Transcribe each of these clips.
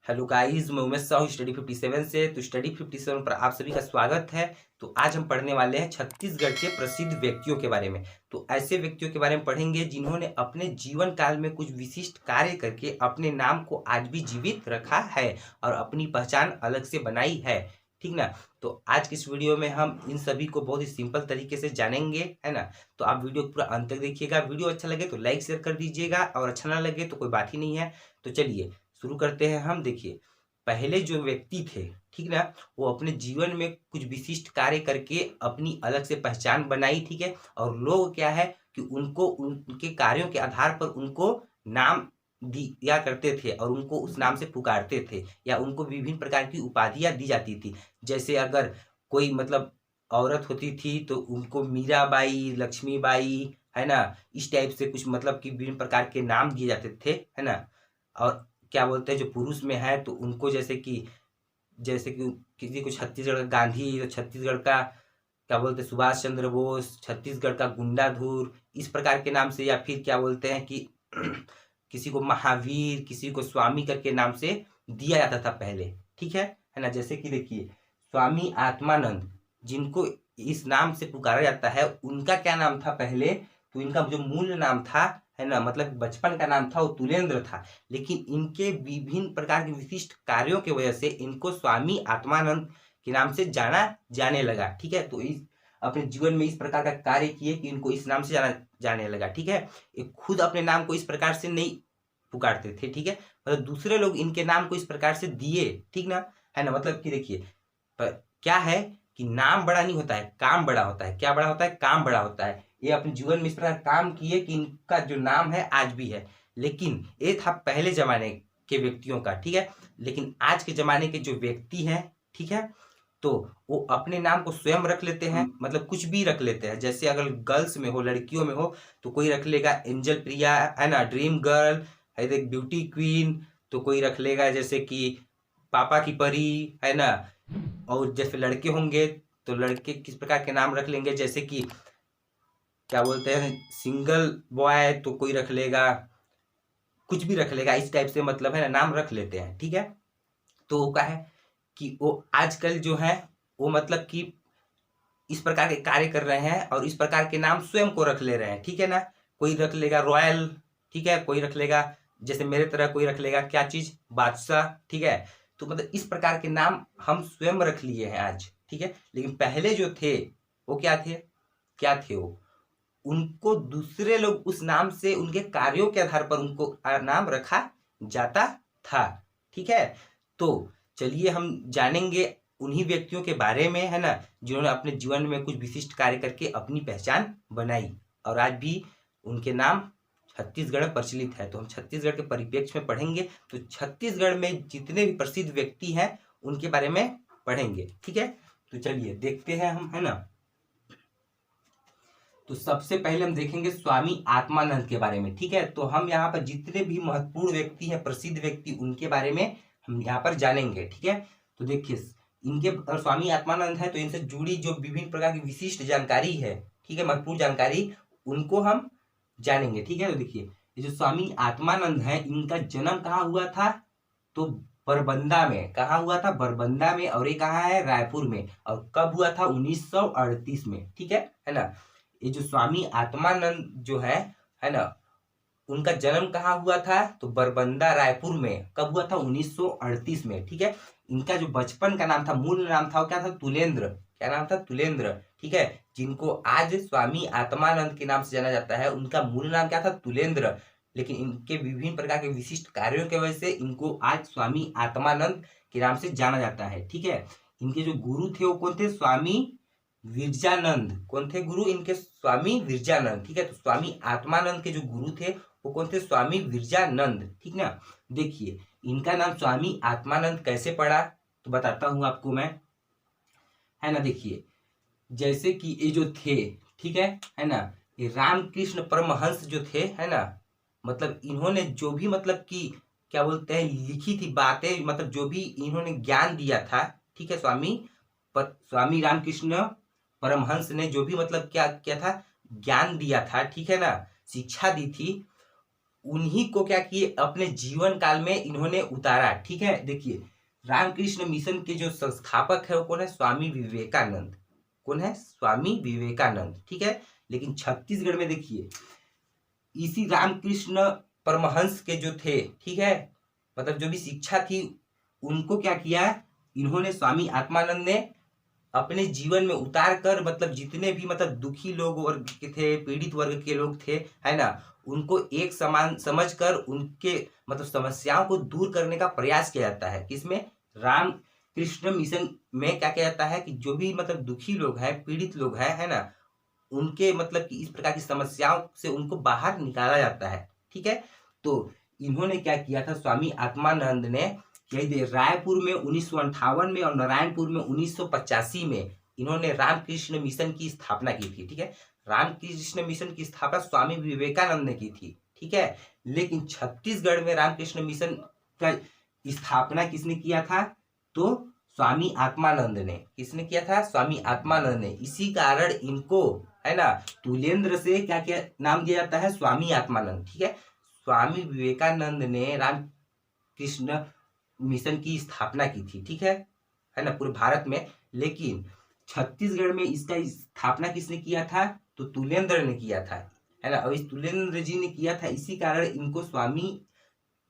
Hello guys, मैं Umesh Sahu study 57 से। तो स्टडी 57 पर आप सभी का स्वागत है। तो आज हम पढ़ने वाले हैं छत्तीसगढ़ के प्रसिद्ध व्यक्तियों के बारे में। तो ऐसे व्यक्तियों के बारे में पढ़ेंगे जिन्होंने अपने जीवन काल में कुछ विशिष्ट कार्य करके अपने नाम को आज भी जीवित रखा है और अपनी पहचान अलग से बनाई है। ठीक ना। तो आज की इस वीडियो में हम इन सभी को बहुत ही सिंपल तरीके से जानेंगे, है ना। तो आप वीडियो पूरा अंत तक देखिएगा। वीडियो अच्छा लगे तो लाइक शेयर कर दीजिएगा और अच्छा ना लगे तो कोई बात ही नहीं है। तो चलिए शुरू करते हैं हम। देखिए, पहले जो व्यक्ति थे, ठीक ना, वो अपने जीवन में कुछ विशिष्ट कार्य करके अपनी अलग से पहचान बनाई। ठीक है। और लोग क्या है कि उनको उनके कार्यों के आधार पर उनको नाम दिया करते थे और उनको उस नाम से पुकारते थे या उनको विभिन्न प्रकार की उपाधियां दी जाती थी। जैसे अगर कोई मतलब औरत होती थी तो उनको मीराबाई, लक्ष्मीबाई, है ना, इस टाइप से कुछ मतलब कि विभिन्न प्रकार के नाम दिए जाते थे, है ना। और क्या बोलते हैं, जो पुरुष में है तो उनको जैसे कि किसी को छत्तीसगढ़ का गांधी, तो छत्तीसगढ़ का क्या बोलते हैं सुभाष चंद्र बोस, छत्तीसगढ़ का गुंडाधुर, इस प्रकार के नाम से, या फिर क्या बोलते हैं कि किसी को महावीर, किसी को स्वामी करके नाम से दिया जाता था पहले। ठीक है ना। जैसे कि देखिए, स्वामी आत्मानंद जिनको इस नाम से पुकारा जाता है, उनका क्या नाम था पहले, तो इनका जो मूल नाम था, है ना, मतलब बचपन का नाम था वो तुलेंद्र था। लेकिन इनके विभिन्न प्रकार के विशिष्ट कार्यों की वजह से इनको स्वामी आत्मानंद के नाम से जाना जाने लगा। ठीक है। तो इस अपने जीवन में इस प्रकार का कार्य किए कि इनको इस नाम से जाना जाने लगा। ठीक है। ये खुद अपने नाम को इस प्रकार से नहीं पुकारते थे। ठीक है। मतलब दूसरे लोग इनके नाम को इस प्रकार से दिए। ठीक ना, है ना। मतलब कि देखिए, पर क्या है कि नाम बड़ा नहीं होता है, काम बड़ा होता है। क्या बड़ा होता है? काम बड़ा होता है। ये अपने जीवन में इस प्रकार काम किए कि इनका जो नाम है आज भी है। लेकिन ये था पहले जमाने के व्यक्तियों का। ठीक है। लेकिन आज के जमाने के जो व्यक्ति हैं, ठीक है, तो वो अपने नाम को स्वयं रख लेते हैं, मतलब कुछ भी रख लेते हैं। जैसे अगर गर्ल्स में हो, लड़कियों में हो, तो कोई रख लेगा एंजल प्रिया, है ना, ड्रीम गर्ल, है देख ब्यूटी क्वीन। तो कोई रख लेगा जैसे कि पापा की परी, है ना। और जैसे लड़के होंगे तो लड़के किस प्रकार के नाम रख लेंगे, जैसे कि क्या बोलते हैं सिंगल बॉय, तो कोई रख लेगा कुछ भी रख लेगा इस टाइप से, मतलब है ना, नाम रख लेते हैं। ठीक है। तो वो क्या है कि वो आजकल जो है वो मतलब कि इस प्रकार के कार्य कर रहे हैं और इस प्रकार के नाम स्वयं को रख ले रहे हैं। ठीक है ना। कोई रख लेगा रॉयल, ठीक है, कोई रख लेगा जैसे मेरे तरह, कोई रख लेगा क्या चीज, बादशाह। ठीक है। तो मतलब इस प्रकार के नाम हम स्वयं रख लिए हैं आज। ठीक है। लेकिन पहले जो थे वो क्या थे वो, उनको दूसरे लोग उस नाम से उनके कार्यों के आधार पर उनको नाम रखा जाता था। ठीक है। तो चलिए हम जानेंगे उन्हीं व्यक्तियों के बारे में, है ना, जिन्होंने अपने जीवन में कुछ विशिष्ट कार्य करके अपनी पहचान बनाई और आज भी उनके नाम छत्तीसगढ़ में प्रचलित है। तो हम छत्तीसगढ़ के परिप्रेक्ष्य में पढ़ेंगे। तो छत्तीसगढ़ में जितने भी प्रसिद्ध व्यक्ति हैं उनके बारे में पढ़ेंगे। ठीक है। तो चलिए देखते हैं हम, है ना। तो सबसे पहले हम देखेंगे स्वामी आत्मानंद के बारे में। ठीक है। तो हम यहाँ पर जितने भी महत्वपूर्ण व्यक्ति हैं, प्रसिद्ध व्यक्ति, उनके बारे में हम यहाँ पर जानेंगे। ठीक है। तो देखिए, इनके अगर स्वामी आत्मानंद है तो इनसे जुड़ी जो विभिन्न प्रकार की विशिष्ट जानकारी है, ठीक है, महत्वपूर्ण जानकारी, उनको हम जानेंगे। ठीक है। तो देखिए, ये जो स्वामी आत्मानंद है, इनका जन्म कहाँ हुआ था, तो बरबंदा में। कहाँ हुआ था? बरबंदा में। और ये कहाँ है? रायपुर में। और कब हुआ था? 1938 में। ठीक है ना। ये जो स्वामी आत्मानंद जो है ना, उनका जन्म कहाँ हुआ था, तो बरबंदा, रायपुर में। कब हुआ था? 1938 में। ठीक है। इनका जो बचपन का नाम था, मूल नाम था, वो क्या था? तुलेंद्र। क्या नाम था? तुलेंद्र। ठीक है। जिनको आज स्वामी आत्मानंद के नाम से जाना जाता है, उनका मूल नाम क्या था? तुलेंद्र। लेकिन इनके विभिन्न प्रकार के विशिष्ट कार्यों की वजह से इनको आज स्वामी आत्मानंद के नाम से जाना जाता है। ठीक है। इनके जो गुरु थे वो कौन थे? स्वामी विरजानंद। कौन थे गुरु इनके? स्वामी विरजानंद। ठीक है। तो स्वामी आत्मानंद के जो गुरु थे वो कौन थे? स्वामी विरजानंद। ठीक ना। देखिए, इनका नाम स्वामी आत्मानंद कैसे पड़ा, तो बताता हूं आपको मैं, है ना। देखिए, जैसे कि ये जो थे, ठीक है ना, ये रामकृष्ण परमहंस जो थे, है ना, मतलब इन्होंने जो भी मतलब कि क्या बोलते हैं लिखी थी बातें, मतलब जो भी इन्होंने ज्ञान दिया था, ठीक है, स्वामी रामकृष्ण परमहंस ने जो भी मतलब क्या किया था, ज्ञान दिया था, ठीक है ना, शिक्षा दी थी, उन्हीं को क्या किए अपने जीवन काल में इन्होंने उतारा। ठीक है, देखिए रामकृष्ण मिशन के जो संस्थापक है वो कौन है? स्वामी विवेकानंद। कौन है? स्वामी विवेकानंद। ठीक है, लेकिन छत्तीसगढ़ में देखिए इसी रामकृष्ण परमहंस के जो थे, ठीक है, मतलब जो भी शिक्षा थी उनको क्या किया इन्होंने, स्वामी आत्मानंद ने अपने जीवन में उतार कर, मतलब जितने भी मतलब दुखी लोग वर्ग के थे, पीड़ित वर्ग के लोग थे, है ना, उनको एक समान समझकर उनके मतलब समस्याओं को दूर करने का प्रयास किया जाता है। किसमें? राम कृष्ण मिशन में क्या किया जाता है कि जो भी मतलब दुखी लोग हैं, पीड़ित लोग हैं, है ना, उनके मतलब कि इस प्रकार की समस्याओं से उनको बाहर निकाला जाता है। ठीक है, तो इन्होंने क्या किया था, स्वामी आत्मानंद ने रायपुर में 1958 में और नारायणपुर में 1985 में इन्होंने रामकृष्ण मिशन की स्थापना की थी। ठीक है, रामकृष्ण मिशन की स्थापना स्वामी विवेकानंद ने की थी। ठीक है, लेकिन छत्तीसगढ़ में रामकृष्ण मिशन का स्थापना किसने किया था? तो स्वामी आत्मानंद ने। किसने किया था? स्वामी आत्मानंद ने। इसी कारण इनको, है ना, तुलेंद्र से क्या क्या नाम दिया जाता है? स्वामी आत्मानंद। ठीक है, स्वामी विवेकानंद ने रामकृष्ण मिशन की स्थापना की थी। ठीक है ना, पूरे भारत में। लेकिन छत्तीसगढ़ में इसका स्थापना किसने किया था? तो तुलेंद्र ने किया था, है ना। और इस तुलेंद्र जी ने किया था, इसी कारण इनको स्वामी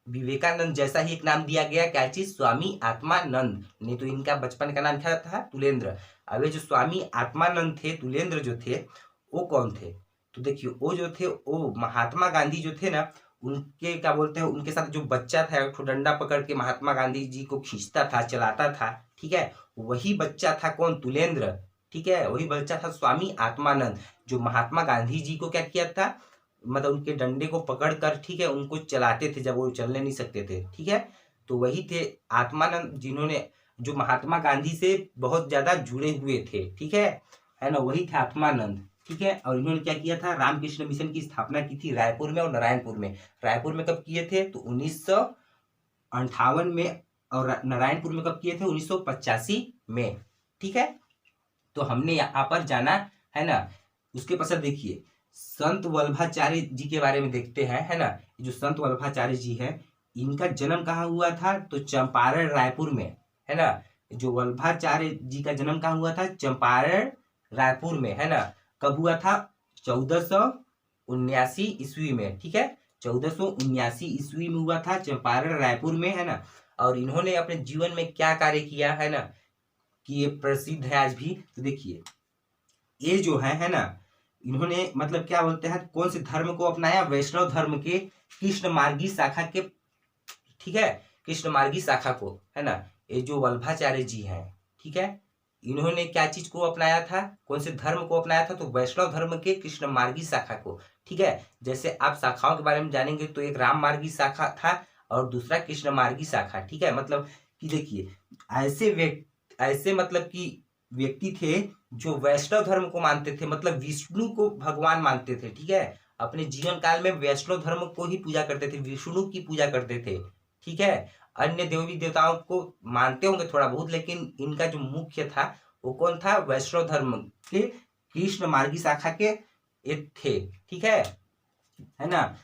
विवेकानंद जैसा ही एक नाम दिया गया। क्या चीज? स्वामी आत्मानंद। नहीं तो इनका बचपन का नाम क्या था? तुलेंद्र। अब ये जो स्वामी आत्मानंद थे, तुलेंद्र जो थे, वो कौन थे? तो देखिए वो जो थे वो महात्मा गांधी जो थे ना, उनके क्या बोलते हैं, उनके साथ जो बच्चा था एक ठो डंडा पकड़ के महात्मा गांधी जी को खींचता था, चलाता था। ठीक है, वही बच्चा था कौन? तुलेंद्र। ठीक है, वही बच्चा था स्वामी आत्मानंद, जो महात्मा गांधी जी को क्या किया था, मतलब उनके डंडे को पकड़कर, ठीक है, उनको चलाते थे जब वो चलने नहीं सकते थे। ठीक है, तो वही थे आत्मानंद, जिन्होंने जो महात्मा गांधी से बहुत ज्यादा जुड़े हुए थे। ठीक है ना, वही थे आत्मानंद। ठीक है, और इन्होंने क्या किया था? रामकृष्ण मिशन की स्थापना की थी रायपुर में और नारायणपुर में। रायपुर में कब किए थे? तो 1958 में, और नारायणपुर में कब किए थे? 1985 में। ठीक है, तो हमने यहाँ पर जाना, है ना। उसके पश्चात देखिए संत वल्लभाचार्य जी के बारे में देखते हैं, है ना। जो संत वल्लभाचार्य जी हैं, इनका जन्म कहाँ हुआ था? तो चंपारण रायपुर में, है ना। जो वल्लभाचार्य जी का जन्म कहाँ हुआ था? चंपारण रायपुर में, है ना। कब हुआ था? 1479 ईस्वी में। ठीक है, 1479 ईस्वी में हुआ था, चंपारण रायपुर में, है ना। और इन्होंने अपने जीवन में क्या कार्य किया, है ना, कि ये प्रसिद्ध है आज भी। तो देखिए ये जो है ना, इन्होंने मतलब क्या बोलते हैं, कौन से धर्म को अपनाया? वैष्णव धर्म के कृष्ण मार्गी शाखा के, ठीक है, कृष्ण मार्गी शाखा को, है ना। ये जो वल्लभाचार्य जी हैं, ठीक है, इन्होंने क्या चीज को अपनाया था? कौन से धर्म को अपनाया था? तो वैष्णव धर्म के कृष्ण मार्गी शाखा को। ठीक है, जैसे आप शाखाओं के बारे में जानेंगे तो एक राम मार्गी शाखा था और दूसरा कृष्ण मार्गी शाखा। ठीक है, मतलब कि देखिए ऐसे मतलब कि व्यक्ति थे जो वैष्णव धर्म को मानते थे, मतलब विष्णु को भगवान मानते थे। ठीक है, अपने जीवन काल में वैष्णव धर्म को ही पूजा करते थे, विष्णु की पूजा करते थे। ठीक है, अन्य देवी देवताओं को मानते होंगे थोड़ा बहुत, लेकिन इनका जो मुख्य था वो कौन था? वैष्णव धर्म के कृष्ण मार्गी शाखा के एक थे। ठीक है ना।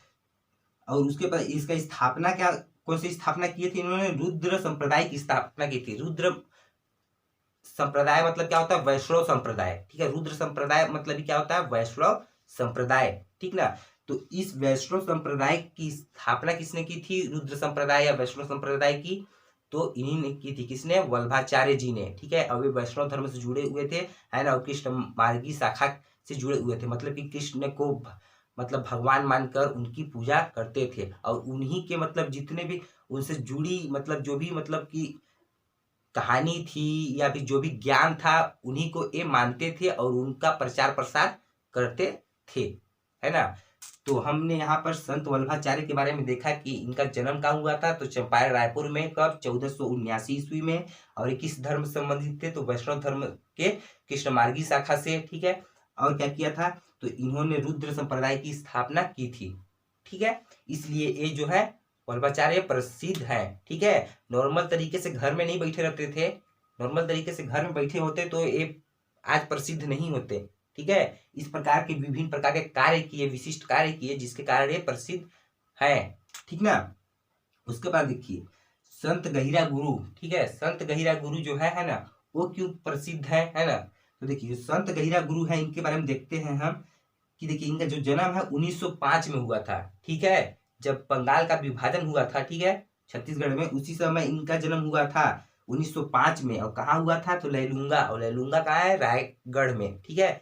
और उसके बाद इसका स्थापना क्या, कौन सी स्थापना की थी इन्होंने? रुद्र संप्रदाय की स्थापना की थी। रुद्र संप्रदाय मतलब क्या होता है? वैष्णव संप्रदाय। ठीक है, रुद्र संप्रदाय मतलब क्या होता है? वैष्णव संप्रदाय। ठीक ना, तो इस वैष्णव संप्रदाय की स्थापना किसने की थी? रुद्र संप्रदाय या वैष्णव संप्रदाय की, तो इन्हीं ने की थी। किसने? वल्लभाचार्य जी ने। ठीक है, और वे वैष्णव धर्म से जुड़े हुए थे, है ना, और कृष्ण मार्गी शाखा से जुड़े हुए थे, मतलब कि कृष्ण को मतलब भगवान मानकर उनकी पूजा करते थे। और उन्हीं के मतलब जितने भी उनसे जुड़ी मतलब जो भी मतलब की कहानी थी या फिर जो भी ज्ञान था, उन्हीं को ये मानते थे और उनका प्रचार प्रसार करते थे, है ना। तो हमने यहाँ पर संत वल्लभाचार्य के बारे में देखा कि इनका जन्म कहाँ हुआ था? तो चंपारण रायपुर में। कब? 1479 ईस्वी में। और ये किस धर्म से संबंधित थे? तो वैष्णव धर्म के कृष्ण मार्गी शाखा से। ठीक है, और क्या किया था? तो इन्होंने रुद्र संप्रदाय की स्थापना की थी। ठीक है, इसलिए ये जो है वल्लभाचार्य प्रसिद्ध है। ठीक है, नॉर्मल तरीके से घर में नहीं बैठे रहते थे, नॉर्मल तरीके से घर में बैठे होते तो ये आज प्रसिद्ध नहीं होते। ठीक है, इस प्रकार के विभिन्न प्रकार के कार्य किए, विशिष्ट कार्य किए, जिसके कारण ये प्रसिद्ध है, ठीक ना। उसके बाद देखिए संत गहिरा गुरु, ठीक है, संत गहिरा गुरु जो है ना, वो क्यों प्रसिद्ध है ना। तो देखिए संत गहिरा गुरु है, इनके बारे में देखते हैं हम कि देखिए इनका जो जन्म है 1905 में हुआ था, ठीक है, जब बंगाल का विभाजन हुआ था, ठीक है, छत्तीसगढ़ में, उसी समय इनका जन्म हुआ था 1905 में। और कहाँ हुआ था, तो लैलूंगा, और लैलूंगा कहाँ है, रायगढ़ में, ठीक है।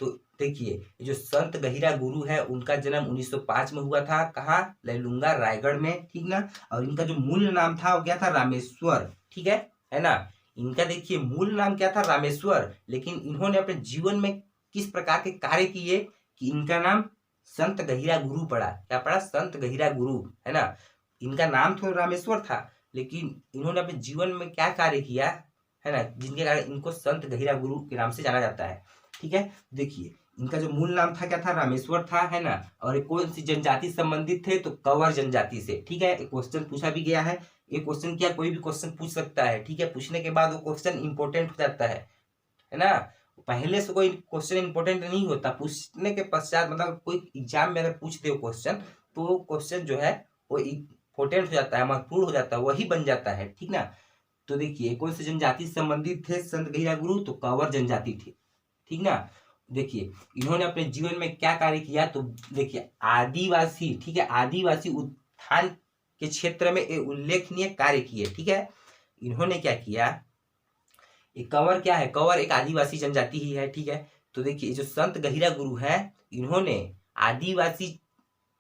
तो देखिए जो संत गहिरा गुरु है उनका जन्म 1905 में हुआ था, कहाँ, लैलूंगा, रायगढ़ में, ठीक ना। और इनका जो मूल नाम था वो क्या था, रामेश्वर, ठीक है ना। इनका देखिए मूल नाम क्या था, रामेश्वर, लेकिन इन्होंने अपने जीवन में किस प्रकार के कार्य किए कि इनका नाम संत गहिरा गुरु पड़ा। क्या पड़ा, संत गहिरा गुरु, है ना। इनका नाम तो रामेश्वर था, लेकिन इन्होंने अपने जीवन में क्या कार्य किया, है ना, जिनके कारण इनको संत गहिरा गुरु के नाम से जाना जाता है, ठीक है। देखिए इनका जो मूल नाम था क्या था, रामेश्वर था, है ना। और ये कौन सी जनजाति संबंधित थे, तो कंवर जनजाति से, ठीक है। एक क्वेश्चन पूछा भी गया है, ये क्वेश्चन क्या कोई भी क्वेश्चन पूछ सकता है, ठीक है, पूछने के बाद वो क्वेश्चन इंपॉर्टेंट हो जाता है ना। पहले से कोई क्वेश्चन इंपॉर्टेंट नहीं होता, पूछने के पश्चात मतलब कोई एग्जाम में अगर पूछते हो क्वेश्चन, तो वो क्वेश्चन जो है वो इंपॉर्टेंट हो जाता है, महत्वपूर्ण हो जाता है, वही बन जाता है, ठीक ना। तो देखिए कौन सी जनजाति से संबंधित थे संत गहिरा गुरु, तो कंवर जनजाति थे, ठीक ना। देखिए इन्होंने अपने जीवन में क्या कार्य किया, तो देखिए आदिवासी, ठीक है, आदिवासी उत्थान के क्षेत्र में एक उल्लेखनीय कार्य किए, ठीक है। इन्होंने क्या किया, एक कंवर क्या है, कंवर एक आदिवासी जनजाति ही है, ठीक है। तो देखिए जो संत गहिरा गुरु है, इन्होंने आदिवासी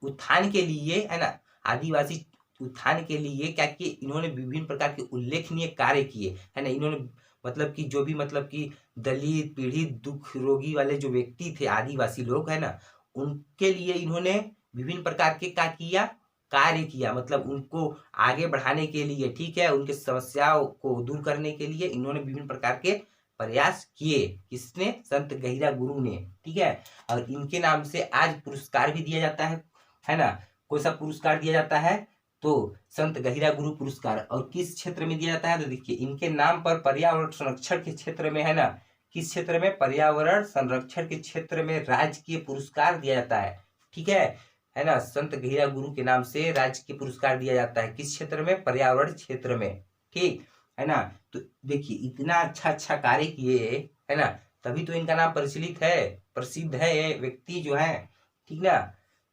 उत्थान के लिए, है ना, आदिवासी उत्थान के लिए क्या किए, इन्होंने विभिन्न प्रकार के उल्लेखनीय कार्य किए, है ना। इन्होंने मतलब कि जो भी मतलब कि दलित, पीड़ित, दुख रोगी वाले जो व्यक्ति थे, आदिवासी लोग, है ना, उनके लिए इन्होंने विभिन्न प्रकार के क्या किया, कार्य किया, मतलब उनको आगे बढ़ाने के लिए, ठीक है, उनके समस्याओं को दूर करने के लिए इन्होंने विभिन्न प्रकार के प्रयास किए, किसने, संत गहिरा गुरु ने, ठीक है। और इनके नाम से आज पुरस्कार भी दिया जाता है ना। कौन सा पुरस्कार दिया जाता है, तो संत गहिरा गुरु पुरस्कार। और किस क्षेत्र में दिया जाता है, तो देखिए इनके नाम पर पर्यावरण संरक्षण के क्षेत्र में, है ना, किस क्षेत्र में, पर्यावरण संरक्षण के क्षेत्र में राजकीय पुरस्कार दिया जाता है, ठीक है ना। संत गहिरा गुरु के नाम से राजकीय पुरस्कार दिया जाता है, किस क्षेत्र में, पर्यावरण क्षेत्र में, ठीक है ना। तो देखिए इतना अच्छा अच्छा कार्य किए, है ना, तभी तो इनका नाम प्रचलित है, प्रसिद्ध है ये व्यक्ति जो है, ठीक ना।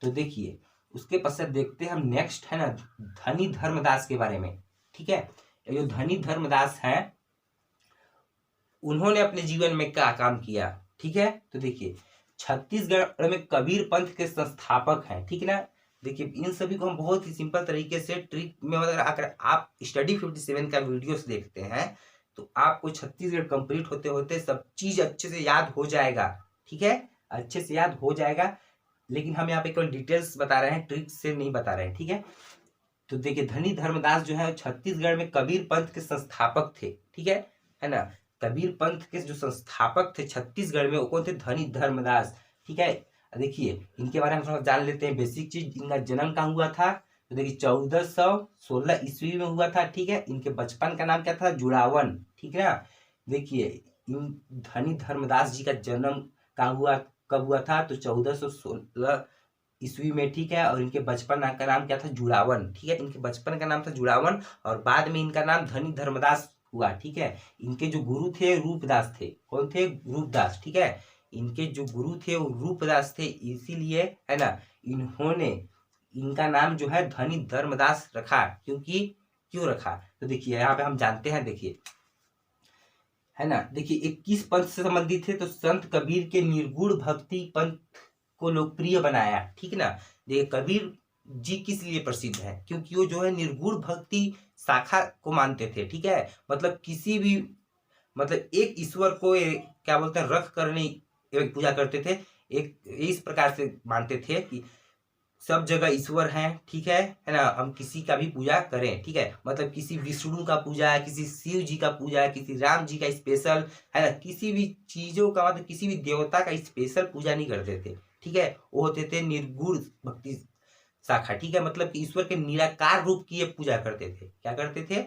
तो देखिए उसके पश्चात देखते हैं हम नेक्स्ट, है ना, धनी धर्मदास के बारे में, ठीक है। ये जो धनी धर्मदास हैं, उन्होंने अपने जीवन में क्या काम किया, ठीक है। तो देखिए छत्तीसगढ़ में कबीर पंथ के संस्थापक हैं, ठीक है ना। देखिए इन सभी को हम बहुत ही सिंपल तरीके से ट्रिक में, मतलब अगर आप स्टडी 57 का वीडियोस देखते हैं तो आपको छत्तीसगढ़ कंप्लीट होते होते सब चीज अच्छे से याद हो जाएगा, ठीक है, अच्छे से याद हो जाएगा। लेकिन हम यहाँ पे केवल डिटेल्स बता रहे हैं, ट्रिक्स से नहीं बता रहे हैं, ठीक है। तो देखिए धनी धर्मदास जो है छत्तीसगढ़ में कबीर पंथ के संस्थापक थे, ठीक है ना। कबीर पंथ के जो संस्थापक थे छत्तीसगढ़ में, वो कौन थे, धनी धर्मदास, ठीक है। देखिए इनके बारे में थोड़ा जान लेते हैं बेसिक चीज। इनका जन्म कहाँ हुआ था, तो देखिए 1416 ईस्वी में हुआ था, ठीक है। इनके बचपन का नाम क्या था, जुड़ावन, ठीक है ना। देखिए इन धनी धर्मदास जी का जन्म कहाँ हुआ, कब हुआ था, तो 1416 ईस्वी में, ठीक है। और इनके बचपन का नाम क्या था, जुड़ावन, ठीक है। इनके बचपन का नाम था जुड़ावन, और बाद में इनका नाम धनी धर्मदास हुआ, ठीक है। इनके जो गुरु थे रूपदास थे, कौन थे, रूपदास, ठीक है। इनके जो गुरु थे वो रूपदास थे, इसीलिए, है ना, इन्होंने इनका नाम जो है धनी धर्मदास रखा, क्योंकि क्यों रखा, तो देखिए यहाँ पे हम जानते हैं, देखिए, है ना। देखिए 21 पंथ से संबंधित थे, तो संत कबीर के निर्गुण भक्ति पंथ को लोकप्रिय बनाया, ठीक ना। देखिए कबीर जी किस लिए प्रसिद्ध है, क्योंकि वो जो है निर्गुण भक्ति शाखा को मानते थे, ठीक है। मतलब किसी भी, मतलब एक ईश्वर को क्या बोलते हैं, रख कर नहीं पूजा करते थे, एक इस प्रकार से मानते थे कि सब जगह ईश्वर हैं, ठीक है ना। हम किसी का भी पूजा करें, ठीक है, मतलब किसी विष्णु का पूजा है, किसी शिव जी का पूजा है, किसी राम जी का स्पेशल, है ना, किसी भी चीजों का, मतलब किसी भी देवता का स्पेशल पूजा नहीं करते थे, ठीक है। वो होते थे निर्गुण भक्ति शाखा, ठीक है, मतलब कि ईश्वर के निराकार रूप की ये पूजा करते थे। क्या करते थे,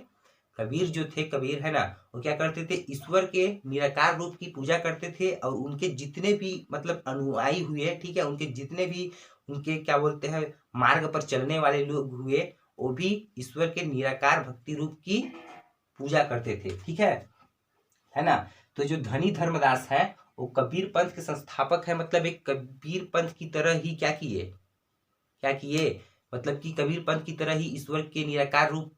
कबीर जो थे, कबीर, है ना, वो क्या करते थे, ईश्वर के निराकार रूप की पूजा करते थे। और उनके जितने भी मतलब अनुयायी हुए, ठीक है, उनके जितने भी उनके क्या बोलते हैं मार्ग पर चलने वाले लोग हुए, वो भी ईश्वर के निराकार भक्ति रूप की पूजा करते थे। ठीक है ना। तो जो धनी धर्मदास है वो कबीर पंथ के संस्थापक है, मतलब एक कबीर पंथ की तरह ही क्या किए मतलब कि कबीर पंथ की तरह ही ईश्वर के निराकार रूप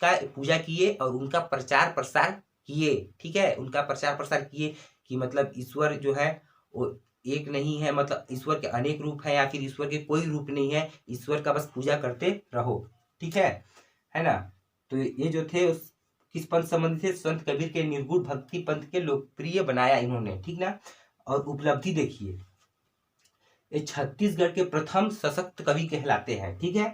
का पूजा किए और उनका प्रचार प्रसार किए। ठीक है, उनका प्रचार प्रसार किए कि मतलब ईश्वर जो है वो एक नहीं है, मतलब ईश्वर के अनेक रूप है या फिर ईश्वर के कोई रूप नहीं है, ईश्वर का बस पूजा करते रहो। ठीक है ना। तो ये जो थे उस किस पंथ संबंधित थे, संत कबीर के निर्गुण भक्ति पंथ के लोकप्रिय बनाया इन्होंने। ठीक ना। और उपलब्धि देखिए, ये छत्तीसगढ़ के प्रथम सशक्त कवि कहलाते हैं। ठीक है,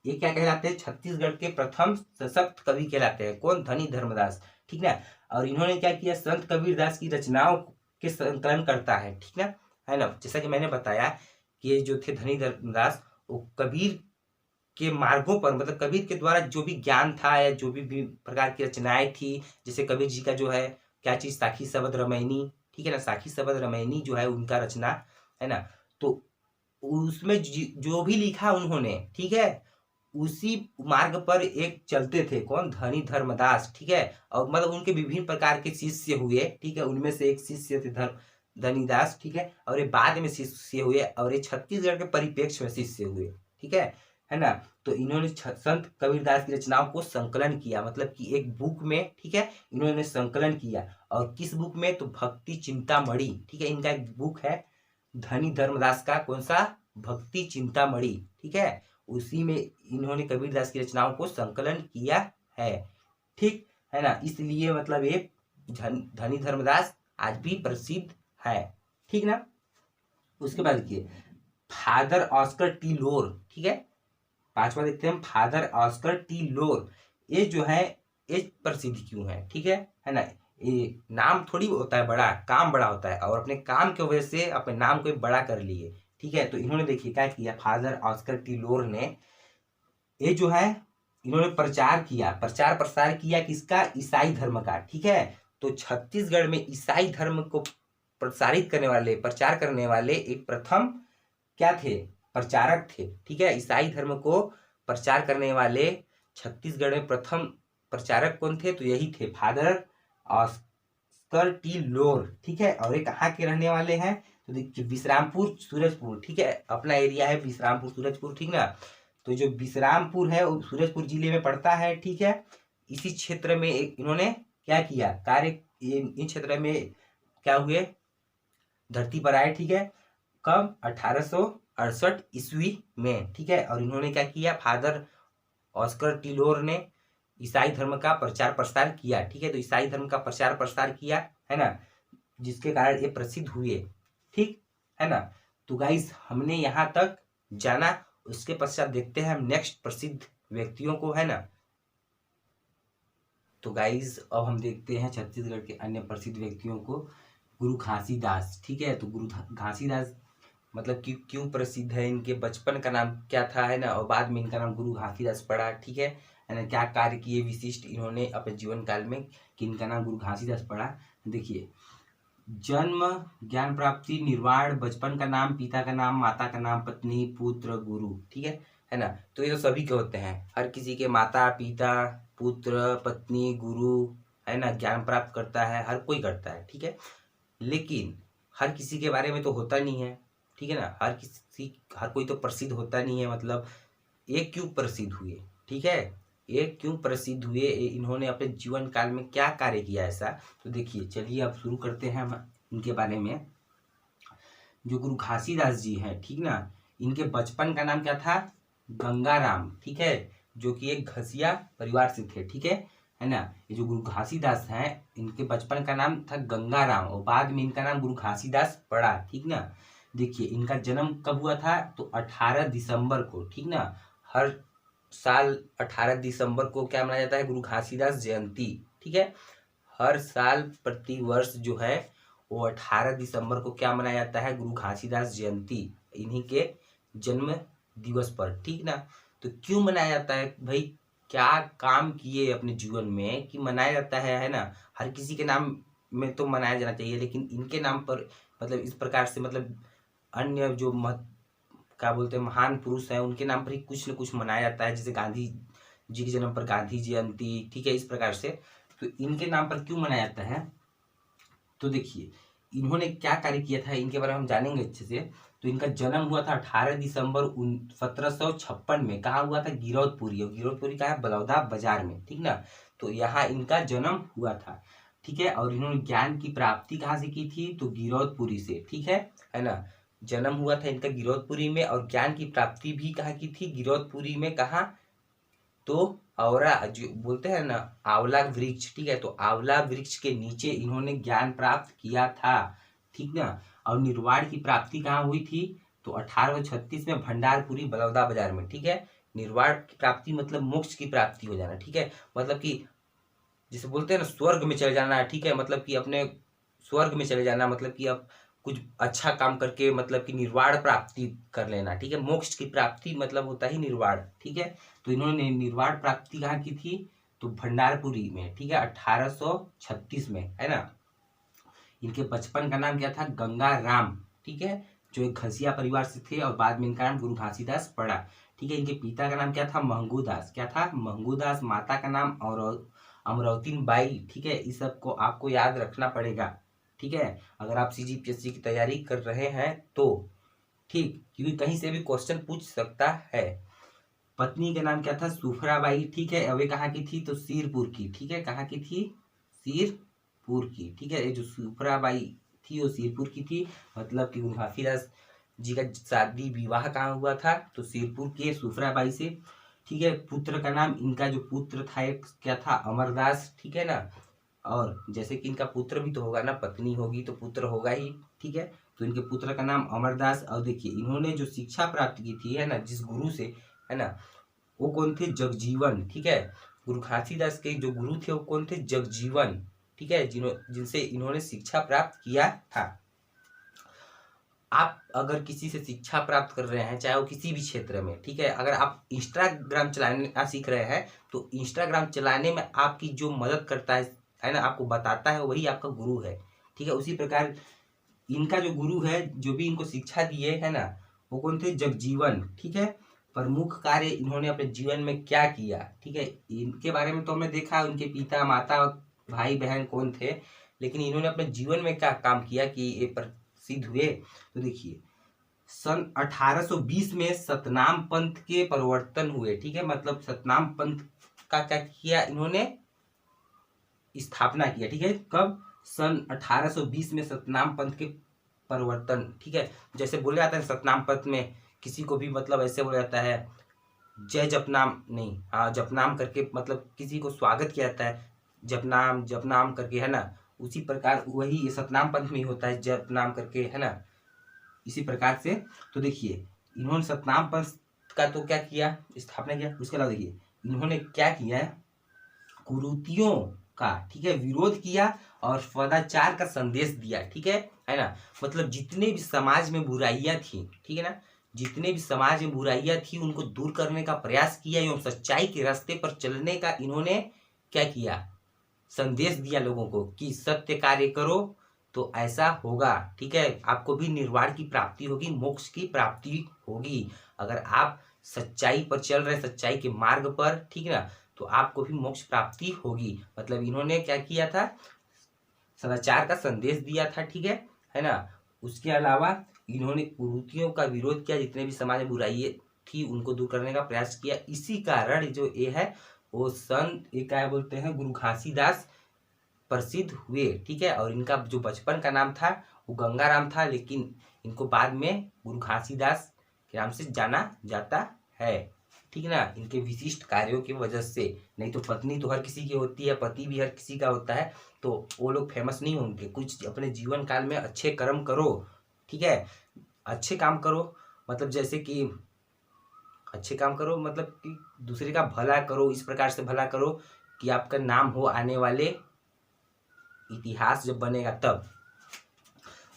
ये क्या कहलाते हैं, छत्तीसगढ़ के प्रथम सशक्त कवि कहलाते हैं। कौन, धनी धर्मदास। ठीक ना। और इन्होंने क्या किया, संत कबीरदास की रचनाओं के संकलन करता है। ठीक ना, है ना। जैसा कि मैंने बताया कि ये जो थे धनी धर्मदास, वो कबीर के मार्गों पर, मतलब कबीर के द्वारा जो भी ज्ञान था या जो भी प्रकार की रचनाएं थी, जैसे कबीर जी का जो है क्या चीज, साखी शबद रामायणी। ठीक है ना, साखी शबद रामायणी जो है उनका रचना है ना। तो उसमें जो भी लिखा उन्होंने, ठीक है, उसी मार्ग पर एक चलते थे। कौन, धनी धर्मदास। ठीक है, और मतलब उनके विभिन्न प्रकार के शिष्य हुए। ठीक है, उनमें से एक शिष्य थे धनीदास। ठीक है, और ये बाद में शिष्य हुए और ये छत्तीसगढ़ के परिप्रेक्ष्य में शिष्य हुए। ठीक है ना। तो इन्होंने संत कबीरदास की रचनाओं को संकलन किया, मतलब कि एक बुक में। ठीक है, इन्होंने संकलन किया। और किस बुक में, तो भक्ति चिंतामणि। ठीक है, इनका एक बुक है धनी धर्मदास का, कौन सा, भक्ति चिंतामणि। ठीक है, उसी में इन्होंने कबीरदास की रचनाओं को संकलन किया है। ठीक है ना, इसलिए मतलब ये धनी धर्मदास आज भी प्रसिद्ध है। ठीक ना। उसके बाद देखिए फादर ऑस्कर टी लोर। ठीक है, पांचवा देखते हैं, फादर ऑस्कर टी लोर। ये जो है ये प्रसिद्ध क्यों है। ठीक है ना। ये नाम थोड़ी होता है बड़ा, काम बड़ा होता है, और अपने काम की वजह से अपने नाम को बड़ा कर लिए। ठीक है, तो इन्होंने देखिए क्या किया, फादर ऑस्कर टी लोर ने ये जो है इन्होंने प्रचार प्रसार किया किसका, ईसाई धर्म का। ठीक है, तो छत्तीसगढ़ में ईसाई धर्म को प्रसारित करने वाले, प्रचार करने वाले एक प्रथम क्या थे, प्रचारक थे। ठीक है, ईसाई धर्म को प्रचार करने वाले छत्तीसगढ़ में प्रथम प्रचारक कौन थे, तो यही थे फादर ऑस्कर टी लोर। ठीक है, और ये कहाँ के रहने वाले हैं, तो देखिए विश्रामपुर सूरजपुर। ठीक है, अपना एरिया है विश्रामपुर सूरजपुर। ठीक ना, तो जो विश्रामपुर है वो सूरजपुर जिले में पड़ता है। ठीक है, इसी क्षेत्र में इन्होंने क्या किया कार्य, इन क्षेत्र में क्या हुए, धरती पर आए। ठीक है, कब, 1868 ईस्वी में। ठीक है, और इन्होंने क्या किया, फादर ऑस्कर टिलोर ने ईसाई धर्म का प्रचार प्रसार किया। ठीक है, तो ईसाई धर्म का प्रचार प्रसार किया, है ना, जिसके कारण ये प्रसिद्ध हुए। ठीक है ना। तो गाइस हमने यहाँ तक जाना, उसके पश्चात देखते हैं हम नेक्स्ट प्रसिद्ध व्यक्तियों को, है ना। तो गाइस अब हम देखते हैं छत्तीसगढ़ के अन्य प्रसिद्ध व्यक्तियों को। गुरु घासीदास। ठीक है, तो गुरु घासीदास मतलब कि क्यों प्रसिद्ध है, इनके बचपन का नाम क्या था, है ना, और बाद में इनका नाम गुरु घासीदास पड़ा। ठीक है ना, क्या कार्य किए विशिष्ट इन्होंने अपने जीवन काल में कि इनका नाम गुरु घासीदास पड़ा। देखिए जन्म, ज्ञान प्राप्ति, निर्वाण, बचपन का नाम, पिता का नाम, माता का नाम, पत्नी, पुत्र, गुरु। ठीक है ना। तो ये तो सभी के होते हैं, हर किसी के माता पिता पुत्र पत्नी गुरु, है ना, ज्ञान प्राप्त करता है, हर कोई करता है। ठीक है, लेकिन हर किसी के बारे में तो होता नहीं है। ठीक है ना, हर कोई तो प्रसिद्ध होता नहीं है। मतलब ये क्यों प्रसिद्ध हुए, ठीक है, ये क्यों प्रसिद्ध हुए, इन्होंने अपने जीवन काल में क्या कार्य किया ऐसा। तो देखिए चलिए अब शुरू करते हैं हम इनके बारे में। जो गुरु घासीदास जी हैं, ठीक ना, इनके बचपन का नाम क्या था, गंगाराम। ठीक है, जो कि एक घसिया परिवार से थे। ठीक है ना। ये जो गुरु घासीदास हैं इनके बचपन का नाम था गंगाराम और बाद में इनका नाम गुरु घासीदास पड़ा। ठीक ना। देखिए इनका जन्म कब हुआ था, तो 18 दिसंबर को। ठीक ना, हर साल 18 दिसंबर को क्या मनाया जाता है, गुरु घासीदास जयंती। ठीक है, हर साल प्रति वर्ष जो है वो 18 दिसंबर को क्या मनाया जाता है, गुरु घासीदास जयंती, इन्हीं के जन्म दिवस पर। ठीक ना, तो क्यों मनाया जाता है भाई, क्या काम किए अपने जीवन में कि मनाया जाता है ना। हर किसी के नाम में तो मनाया जाना चाहिए, लेकिन इनके नाम पर मतलब इस प्रकार से, मतलब अन्य जो क्या बोलते हैं महान पुरुष हैं उनके नाम पर ही कुछ न कुछ मनाया जाता है, जैसे गांधी जी के जन्म पर गांधी जयंती, ठीक है, इस प्रकार से। तो इनके नाम पर क्यों मनाया जाता है, तो देखिए इन्होंने क्या कार्य किया था इनके बारे में हम जानेंगे अच्छे से। तो इनका जन्म हुआ था 18 दिसंबर 1756 में। कहाँ हुआ था, गिरौदपुरी, और गिरौदपुरी का है बलौदा बाजार में, ठीक ना। तो यहाँ इनका जन्म हुआ था, ठीक है। और इन्होंने ज्ञान की प्राप्ति कहाँ से की थी, तो गिरौदपुरी से, ठीक है ना। जन्म हुआ था इनका गिरौदपुरी में, और ज्ञान की प्राप्ति भी कहाँ की थी, गिरौदपुरी में। कहाँ, तो औरा जो बोलते हैं ना, आंवला वृक्ष, ठीक है, तो आंवला वृक्ष के नीचे इन्होंने ज्ञान प्राप्त किया था, ठीक ना। और निर्वाण की प्राप्ति कहाँ हुई थी, तो 1836 में भंडारपुरी बलौदा बाजार में, ठीक है। निर्वाण की प्राप्ति मतलब मोक्ष की प्राप्ति हो जाना, ठीक है, मतलब कि जिसे बोलते हैं ना स्वर्ग में चले जाना, ठीक है, मतलब कि अपने स्वर्ग में चले जाना, मतलब कि अब कुछ अच्छा काम करके मतलब कि निर्वाण प्राप्ति कर लेना, ठीक है। मोक्ष की प्राप्ति मतलब होता ही निर्वाण, ठीक है। तो इन्होंने निर्वाण प्राप्ति कहाँ की थी, तो भंडारपुरी में, ठीक है, 1836 में, है ना। इनके बचपन का नाम क्या था, गंगा राम, ठीक है, जो एक घसिया परिवार से थे, और बाद में इनका नाम गुरु घासीदास पड़ा, ठीक है। इनके पिता का नाम क्या था, महंगू दास, क्या था, महंगू दास। माता का नाम और अमरावती बाई, ठीक है। इस सब को आपको याद रखना पड़ेगा, ठीक है, अगर आप CGPSC की तैयारी कर रहे हैं तो, ठीक, क्योंकि कहीं से भी क्वेश्चन पूछ सकता है। पत्नी का नाम क्या था, सुफराबाई, ठीक है। वे कहाँ की थी, तो सिरपुर की, ठीक है, कहाँ की थी, सिरपुर की, ठीक है। ये जो सुफराबाई थी वो सिरपुर की थी, मतलब कि गुरु घासीदास जी का शादी विवाह कहाँ हुआ था, तो सिरपुर के सुफराबाई से, ठीक है। पुत्र का नाम, इनका जो पुत्र था एक क्या था, अमरदास, ठीक है ना। और जैसे कि इनका पुत्र भी तो होगा ना, पत्नी होगी तो पुत्र होगा ही, ठीक है। तो इनके पुत्र का नाम अमरदास। और देखिए इन्होंने जो शिक्षा प्राप्त की थी, है ना, जिस गुरु से, है ना, वो कौन थे, जगजीवन, ठीक है। गुरु घासीदास के जो गुरु थे वो कौन थे, जगजीवन, ठीक है, जिनसे इन्होंने शिक्षा प्राप्त किया था। आप अगर किसी से शिक्षा प्राप्त कर रहे हैं, चाहे वो किसी भी क्षेत्र में, ठीक है, अगर आप इंस्टाग्राम चलाना सीख रहे हैं, तो इंस्टाग्राम चलाने में आपकी जो मदद करता है ना, आपको बताता है, वही आपका गुरु है, ठीक है। उसी प्रकार इनका जो गुरु है, जो भी इनको शिक्षा दिए, है ना, वो कौन थे, जगजीवन, ठीक है। प्रमुख कार्य इन्होंने अपने जीवन में क्या किया, ठीक है, इनके बारे में तो हमने देखा, उनके पिता माता भाई बहन कौन थे, लेकिन इन्होंने अपने जीवन में क्या काम किया कि ये प्रसिद्ध हुए। तो देखिए सन 1820 में सतनाम पंथ के परिवर्तन हुए, ठीक है, मतलब सतनाम पंथ का क्या किया इन्होंने, स्थापना किया, ठीक है। कब, सन 1820 में सतनाम पंथ के परिवर्तन, ठीक है। जैसे बोले जाता है सतनाम पंथ में किसी को भी मतलब ऐसे बोला जाता है, जय जपनाम नहीं, हाँ जपनाम करके, मतलब किसी को स्वागत किया जाता है, जपनाम जपनाम करके, है ना। उसी प्रकार वही सतनाम पंथ में ही होता है, जपनाम करके, है ना, इसी प्रकार से। तो देखिए इन्होंने सतनाम पंथ का तो क्या किया, स्थापना किया। उसके अलावा देखिए इन्होंने क्या किया है, कुरीतियों का, ठीक है, विरोध किया और सदाचार का संदेश दिया, ठीक है ना। मतलब जितने भी समाज में बुराइयां थी, ठीक है ना, जितने भी समाज में बुराइयां थी उनको दूर करने का प्रयास किया एवं सच्चाई के रास्ते पर चलने का इन्होंने क्या किया, संदेश दिया लोगों को कि सत्य कार्य करो तो ऐसा होगा, ठीक है, आपको भी निर्वाण की प्राप्ति होगी, मोक्ष की प्राप्ति होगी। अगर आप सच्चाई पर चल रहे, सच्चाई के मार्ग पर, ठीक है ना, तो आपको भी मोक्ष प्राप्ति होगी। मतलब इन्होंने क्या किया था, सदाचार का संदेश दिया था, ठीक है ना। उसके अलावा इन्होंने कुरीतियों का विरोध किया, जितने भी समाज में बुराई थी उनको दूर करने का प्रयास किया। इसी कारण जो ये है वो संत ये क्या बोलते हैं, गुरु घासीदास प्रसिद्ध हुए, ठीक है। और इनका जो बचपन का नाम था वो गंगाराम था, लेकिन इनको बाद में गुरु घासीदास के नाम से जाना जाता है, ठीक है ना, इनके विशिष्ट कार्यों की वजह से। नहीं तो पत्नी तो हर किसी की होती है, पति भी हर किसी का होता है, तो वो लोग फेमस नहीं होंगे। कुछ अपने जीवन काल में अच्छे कर्म करो, ठीक है, अच्छे काम करो, मतलब जैसे कि अच्छे काम करो, मतलब कि दूसरे का भला करो, इस प्रकार से भला करो कि आपका नाम हो आने वाले इतिहास जब बनेगा तब।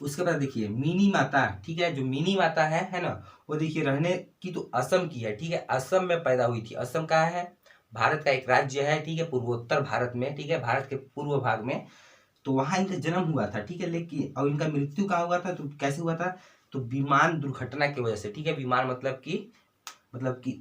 उसके बाद देखिए मिनी माता, ठीक है, जो मिनी माता है ना, वो देखिए रहने की तो असम की है, ठीक है, असम में पैदा हुई थी। असम कहाँ है, भारत का एक राज्य है, ठीक है, पूर्वोत्तर भारत में, ठीक है, भारत के पूर्व भाग में। तो वहां इनका जन्म हुआ था, ठीक है, लेकिन और इनका मृत्यु कहाँ हुआ था, तो कैसे हुआ था, तो विमान दुर्घटना की वजह से, ठीक है, विमान मतलब कि